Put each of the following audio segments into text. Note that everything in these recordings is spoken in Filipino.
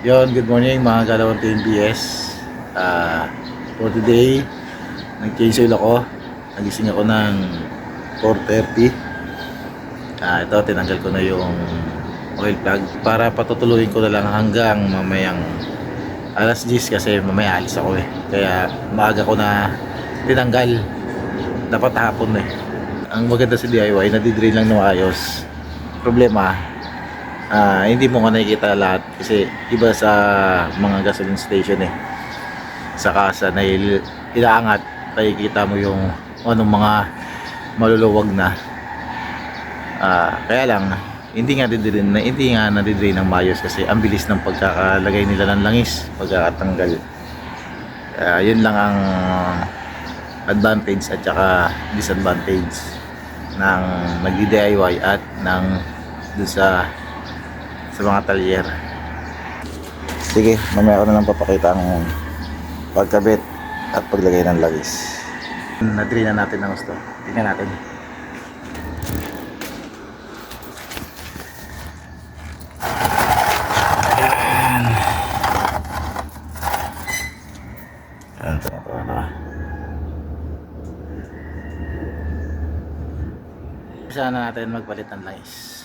Yon, good morning mga kalawang TNBS. For today, nag-change oil ako. Nagising ako ng 4:30. Ito, tinanggal ko na yung oil plug para patutuloyin ko na lang hanggang mamayang alas 10 kasi mamaya alis ako eh. Kaya maaga ko na tinanggal. Dapat hapon eh. Ang maganda sa DIY, nadidrain lang na maayos. Problema, hindi mo nga nakikita lahat kasi iba sa mga gasoline station eh, sa kasa na ilaangat nakikita mo yung anong mga maluluwag na. Kaya lang hindi nga nadidrain ng maayos kasi ang bilis ng pagkakalagay nila ng langis, pagkakatanggal. Yun lang ang advantage at saka disadvantage ng nagdi-DIY at ng dun sa mga talyer. Sige, mamaya ko na lang papakita ang pagkabit at paglagay ng langis. Na-drain na natin ang gusto. Tingnan natin. Ayan. Ayan, ito. Isa na natin magpalit ng langis.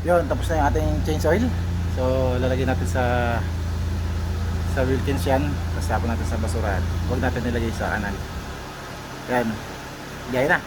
Yun, tapos na yung ating change oil. So lalagay natin sa Wilkins yan, tapos tapon natin sa basurahan. Huwag natin nilagay sa kanal. Yan, gaya na.